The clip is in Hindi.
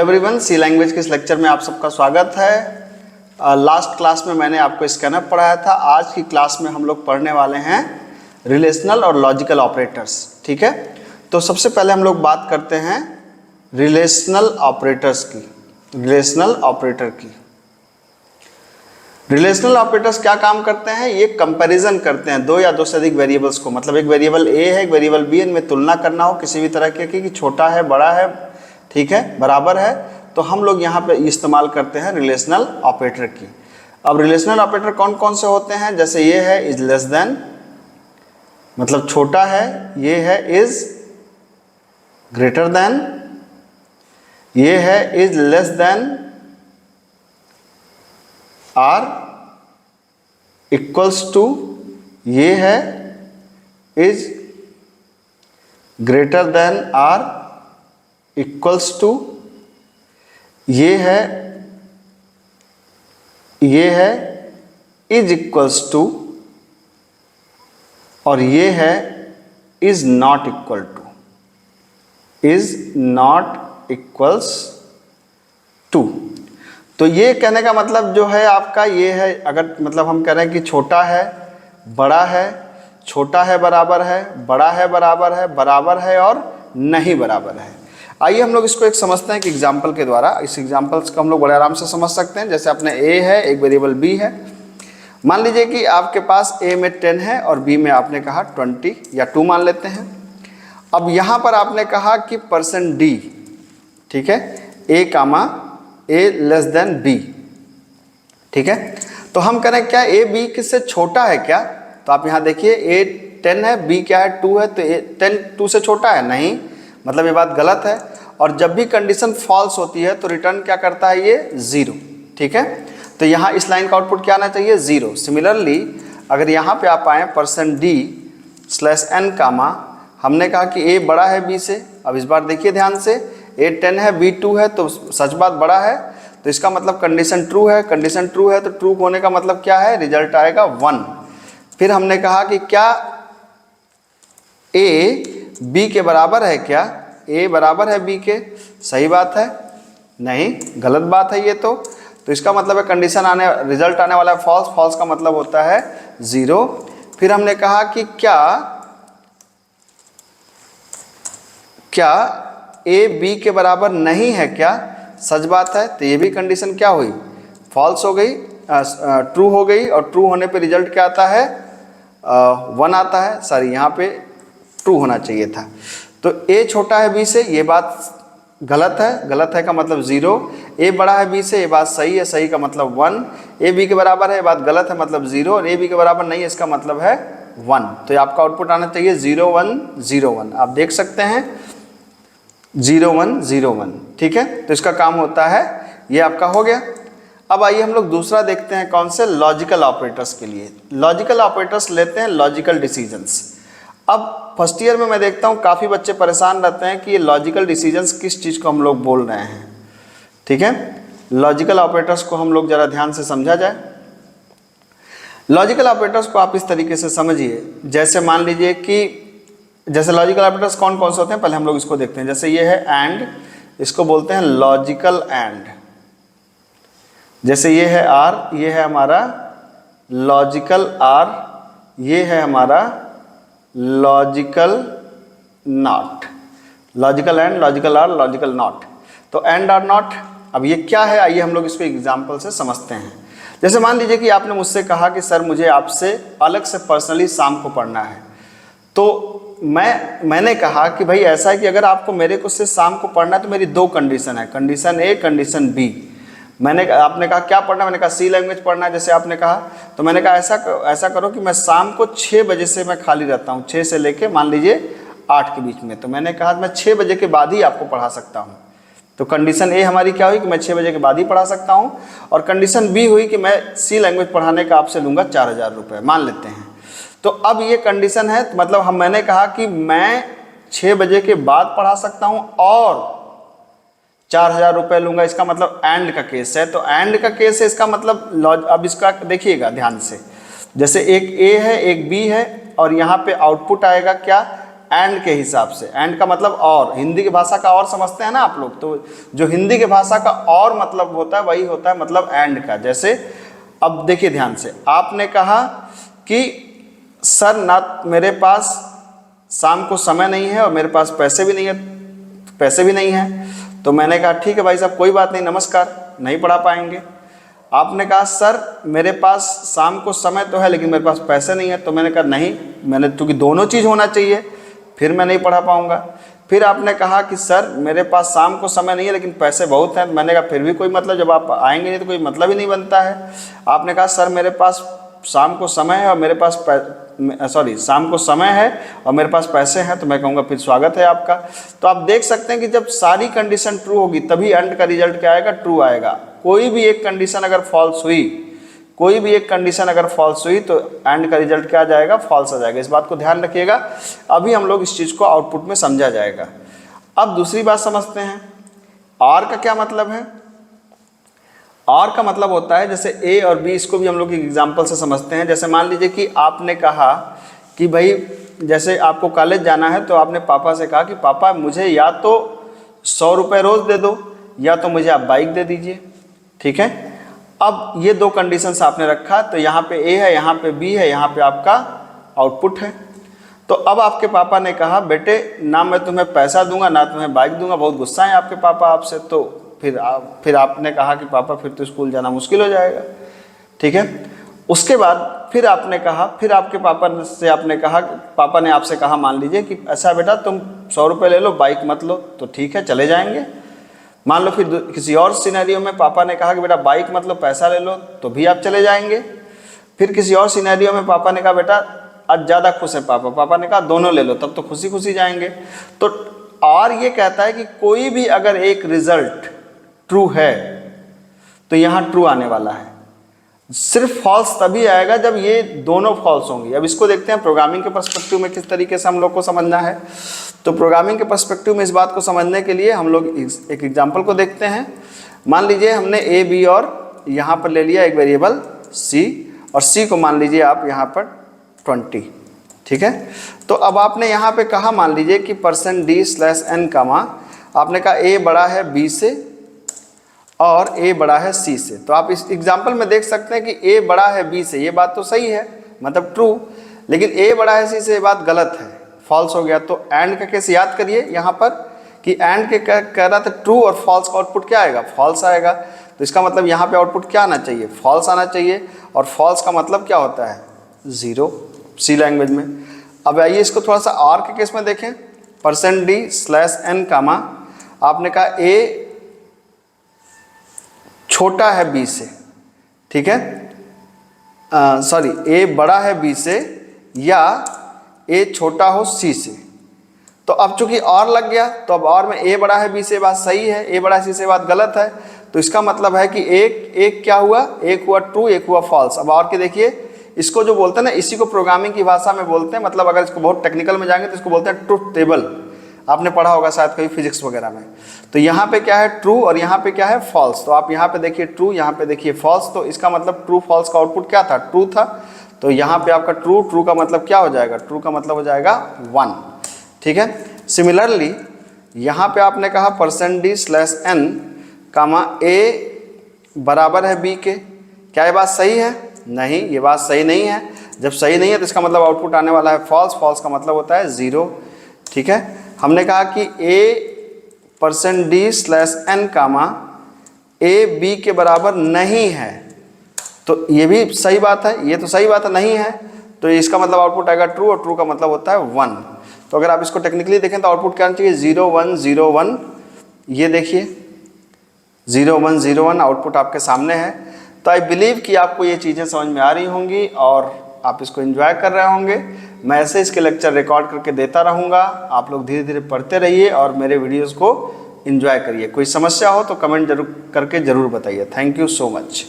एवरीवन, सी लैंग्वेज के इस लेक्चर में आप सबका स्वागत है। लास्ट क्लास में मैंने आपको स्कैनअप पढ़ाया था। आज की क्लास में हम लोग पढ़ने वाले हैं रिलेशनल और लॉजिकल ऑपरेटर्स। ठीक है, तो सबसे पहले हम लोग बात करते हैं रिलेशनल ऑपरेटर्स की। रिलेशनल ऑपरेटर्स क्या काम करते हैं? ये कंपैरिजन करते हैं दो या दो से अधिक वेरिएबल्स को। मतलब एक वेरिएबल ए है, एक वेरिएबल बी, इनमें तुलना करना हो किसी भी तरह के कि छोटा है, बड़ा है, ठीक है, बराबर है, तो हम लोग यहाँ पे इस्तेमाल करते हैं रिलेशनल ऑपरेटर की। अब रिलेशनल ऑपरेटर कौन कौन से होते हैं? जैसे ये है इज लेस देन, मतलब छोटा है। ये है इज ग्रेटर देन, ये है is less than or equals to, ये है is greater than or equals to, ये है इज इक्वल्स टू, और ये है is not equal to, is not equals to. तो ये कहने का मतलब जो है आपका ये है, अगर मतलब हम कह रहे हैं कि छोटा है, बड़ा है, छोटा है बराबर है, बड़ा है बराबर है, बराबर है और नहीं बराबर है। आइए हम लोग इसको एक समझते हैं कि एग्जाम्पल के द्वारा। इस एग्जाम्पल्स को हम लोग बड़े आराम से समझ सकते हैं। जैसे अपने ए है, एक वेरिएबल बी है। मान लीजिए कि आपके पास ए में 10 है और बी में आपने कहा 20 या 2 मान लेते हैं। अब यहाँ पर आपने कहा कि परसेंट डी, ठीक है, ए कामा ए लेस देन बी, ठीक है। तो हम करें क्या, ए बी किससे छोटा है क्या? तो आप यहाँ देखिए ए 10 है, बी क्या है 2 है, तो ए 10 2 से छोटा है नहीं, मतलब ये बात गलत है। और जब भी कंडीशन फॉल्स होती है तो रिटर्न क्या करता है, ये 0, ठीक है। तो यहाँ इस लाइन का आउटपुट क्या आना चाहिए, 0। सिमिलरली अगर यहाँ पे आप आए परसेंट डी स्लैश एन कामा, हमने कहा कि ए बड़ा है बी से। अब इस बार देखिए ध्यान से, ए 10 है, बी 2 है, तो सच बात बड़ा है, तो इसका मतलब कंडीशन ट्रू है। कंडीशन ट्रू है तो ट्रू होने का मतलब क्या है, रिजल्ट आएगा 1। फिर हमने कहा कि क्या ए बी के बराबर है क्या? ए बराबर है बी के, सही बात है? नहीं, गलत बात है ये तो इसका मतलब है कंडीशन रिजल्ट आने वाला है फॉल्स। फॉल्स का मतलब होता है 0। फिर हमने कहा कि क्या ए बी के बराबर नहीं है क्या? सच बात है, तो ये भी कंडीशन क्या हुई, फॉल्स हो गई, ट्रू हो गई। और ट्रू होने पे रिजल्ट क्या आता है, 1 आता है। सॉरी, यहाँ पे ट्रू होना चाहिए था। तो ए छोटा है बी से, ये बात गलत है। गलत है का मतलब 0। ए बड़ा है बी से, ये बात सही है। सही का मतलब 1। ए बी के बराबर है, ये बात गलत है, मतलब 0। और ए बी के बराबर नहीं है, इसका मतलब है 1। तो ये आपका आउटपुट आना चाहिए 0 1 0 1। आप देख सकते हैं 0 1 0 1, ठीक है। तो इसका काम होता है, ये आपका हो गया। अब आइए हम लोग दूसरा देखते हैं, कौन से, लॉजिकल ऑपरेटर्स के लिए। लॉजिकल ऑपरेटर्स लेते हैं लॉजिकल डिसीजंस। अब फर्स्ट ईयर में मैं देखता हूँ काफ़ी बच्चे परेशान रहते हैं कि ये लॉजिकल डिसीजंस किस चीज़ को हम लोग बोल रहे हैं, ठीक है। लॉजिकल ऑपरेटर्स को हम लोग ज़रा ध्यान से समझा जाए। लॉजिकल ऑपरेटर्स को आप इस तरीके से समझिए, जैसे मान लीजिए कि जैसे लॉजिकल ऑपरेटर्स कौन कौन से होते हैं, पहले हम लोग इसको देखते हैं। जैसे ये है एंड, इसको बोलते हैं लॉजिकल एंड। जैसे ये है आर, ये है हमारा लॉजिकल आर, ये है हमारा logical not. Logical and, logical or, logical not. तो एंड और नॉट, अब ये क्या है, आइए हम लोग इसको एग्जाम्पल से समझते हैं। जैसे मान लीजिए कि आपने मुझसे कहा कि सर मुझे आपसे अलग से पर्सनली शाम को पढ़ना है। तो मैंने कहा कि भाई ऐसा है कि अगर आपको मेरे को से शाम को पढ़ना है तो मेरी 2 कंडीशन है, कंडीशन ए, कंडीशन बी। आपने कहा क्या पढ़ना, मैंने कहा सी लैंग्वेज पढ़ना है जैसे आपने कहा। तो मैंने कहा ऐसा करो कि मैं शाम को 6 बजे से मैं खाली रहता हूँ, 6 से लेके मान लीजिए 8 के बीच में। तो मैंने कहा मैं 6 बजे के बाद ही आपको पढ़ा सकता हूँ। तो कंडीशन ए हमारी क्या हुई कि मैं 6 बजे के बाद ही पढ़ा सकता हूँ। और कंडीशन बी हुई कि मैं सी लैंग्वेज पढ़ाने का आपसे लूँगा 4000 रुपये, मान लेते हैं। तो अब ये कंडीशन है, तो मतलब मैंने कहा कि मैं 6 बजे के बाद पढ़ा सकता हूँ और 4000 रुपये लूँगा। इसका मतलब एंड का केस है। तो एंड का केस है, इसका मतलब अब इसका देखिएगा ध्यान से। जैसे एक ए है, एक बी है, और यहाँ पे आउटपुट आएगा क्या, एंड के हिसाब से। एंड का मतलब और, हिंदी की भाषा का और समझते हैं ना आप लोग, तो जो हिंदी की भाषा का और मतलब होता है वही होता है मतलब एंड का। जैसे अब देखिए ध्यान से, आपने कहा कि सर ना मेरे पास शाम को समय नहीं है और मेरे पास पैसे भी नहीं है। तो मैंने कहा ठीक है भाई साहब कोई बात नहीं, नमस्कार, नहीं पढ़ा पाएंगे। आपने कहा सर मेरे पास शाम को समय तो है लेकिन मेरे पास पैसे नहीं है। तो मैंने कहा नहीं, मैंने क्योंकि दोनों चीज़ होना चाहिए, फिर मैं नहीं पढ़ा पाऊँगा। फिर आपने कहा कि सर मेरे पास शाम को समय नहीं है लेकिन पैसे बहुत हैं। मैंने कहा फिर भी कोई मतलब, जब आप आएंगे नहीं तो कोई मतलब ही नहीं बनता है। आपने कहा सर मेरे पास शाम को समय है और मेरे पास शाम को समय है और मेरे पास पैसे हैं। तो मैं कहूँगा फिर स्वागत है आपका। तो आप देख सकते हैं कि जब सारी कंडीशन ट्रू होगी तभी एंड का रिजल्ट क्या आएगा, ट्रू आएगा। कोई भी एक कंडीशन अगर फॉल्स हुई तो एंड का रिजल्ट क्या आ जाएगा, फॉल्स आ जाएगा। इस बात को ध्यान रखिएगा। अभी हम लोग इस चीज़ को आउटपुट में समझा जाएगा। अब दूसरी बात समझते हैं, और का क्या मतलब है। और का मतलब होता है जैसे ए और बी, इसको भी हम लोग एग्जाम्पल से समझते हैं। जैसे मान लीजिए कि आपने कहा कि भाई जैसे आपको कॉलेज जाना है तो आपने पापा से कहा कि पापा मुझे या तो 100 रुपये रोज़ दे दो या तो मुझे आप बाइक दे दीजिए। ठीक है, अब ये दो कंडीशंस आपने रखा, तो यहाँ पे ए है, यहाँ पे बी है, यहाँ पे आपका आउटपुट है। तो अब आपके पापा ने कहा बेटे ना मैं तुम्हें पैसा दूंगा ना तुम्हें बाइक दूंगा, बहुत गुस्सा है आपके पापा आपसे। तो फिर आपने कहा कि पापा फिर तो स्कूल जाना मुश्किल हो जाएगा। ठीक है, उसके बाद फिर आपने कहा, फिर आपके पापा ने आपसे कहा मान लीजिए कि ऐसा बेटा तुम 100 रुपये ले लो, बाइक मत लो। तो ठीक है, चले जाएंगे। मान लो फिर किसी और सिनेरियो में पापा ने कहा कि बेटा बाइक मत लो, पैसा ले लो, तो भी आप चले जाएंगे। फिर किसी और सिनेरियो में पापा ने कहा बेटा आज ज़्यादा खुश है पापा ने कहा दोनों ले लो, तब तो खुशी खुशी जाएंगे। तो और ये कहता है कि कोई भी अगर एक रिजल्ट ट्रू है तो यहाँ ट्रू आने वाला है। सिर्फ फॉल्स तभी आएगा जब ये दोनों फॉल्स होंगी। अब इसको देखते हैं प्रोग्रामिंग के पर्सपेक्टिव में किस तरीके से हम लोग को समझना है। तो प्रोग्रामिंग के पर्सपेक्टिव में इस बात को समझने के लिए हम लोग एक एग्जांपल को देखते हैं। मान लीजिए हमने ए बी और यहाँ पर ले लिया एक वेरिएबल सी, और सी को मान लीजिए आप यहाँ पर 20। ठीक है, तो अब आपने यहाँ पे कहा मान लीजिए कि %d/n कमा, आपने कहा ए बड़ा है बी से और ए बड़ा है सी से। तो आप इस एग्जाम्पल में देख सकते हैं कि ए बड़ा है बी से, ये बात तो सही है मतलब ट्रू, लेकिन ए बड़ा है सी से ये बात गलत है, फॉल्स हो गया। तो एंड का केस याद करिए यहाँ पर कि एंड के कह रहा था ट्रू और फॉल्स का आउटपुट क्या आएगा, फॉल्स आएगा। तो इसका मतलब यहाँ पे आउटपुट क्या आना चाहिए, फॉल्स आना चाहिए। और फॉल्स का मतलब क्या होता है, 0 सी लैंग्वेज में। अब आइए इसको थोड़ा सा और के केस में देखें। %d/n कामा, आपने कहा ए छोटा है बी से, ठीक है, सॉरी ए बड़ा है बी से या ए छोटा हो सी से। तो अब चूंकि और लग गया तो अब और में ए बड़ा है बी से बात सही है, ए बड़ा है सी से बात गलत है। तो इसका मतलब है कि एक क्या हुआ, एक हुआ ट्रू एक हुआ फॉल्स। अब और के देखिए, इसको जो बोलते हैं ना, इसी को प्रोग्रामिंग की भाषा में बोलते हैं, मतलब अगर इसको बहुत टेक्निकल में जाएंगे तो इसको बोलते हैं ट्रुथ टेबल। आपने पढ़ा होगा शायद कहीं फिजिक्स वगैरह में। तो यहाँ पे क्या है ट्रू और यहाँ पे क्या है फॉल्स। तो आप यहाँ पे देखिए ट्रू, यहाँ पे देखिए फॉल्स। तो इसका मतलब ट्रू फॉल्स का आउटपुट क्या था, ट्रू था। तो यहाँ पे आपका ट्रू का मतलब क्या हो जाएगा, ट्रू का मतलब हो जाएगा 1। ठीक है, सिमिलरली यहाँ पे आपने कहा %d/n कामा ए बराबर है बी के। क्या ये बात सही है, नहीं, ये बात सही नहीं है। जब सही नहीं है तो इसका मतलब आउटपुट आने वाला है फॉल्स, फॉल्स का मतलब होता है 0। ठीक है, हमने कहा कि a %d/n comma A B के बराबर नहीं है, तो ये भी सही बात है, ये तो सही बात है, नहीं है। तो इसका मतलब आउटपुट आएगा ट्रू, और ट्रू का मतलब होता है 1। तो अगर आप इसको टेक्निकली देखें तो आउटपुट क्या आना चाहिए, 0 1 0 1। ये देखिए 0 1 0 1 आउटपुट आपके सामने है। तो आई बिलीव कि आपको ये चीज़ें समझ में आ रही होंगी और आप इसको एंजॉय कर रहे होंगे। मैं ऐसे इसके लेक्चर रिकॉर्ड करके देता रहूँगा। आप लोग धीरे धीरे पढ़ते रहिए और मेरे वीडियोज़ को एंजॉय करिए। कोई समस्या हो तो कमेंट जरूर करके ज़रूर बताइए। Thank you so much.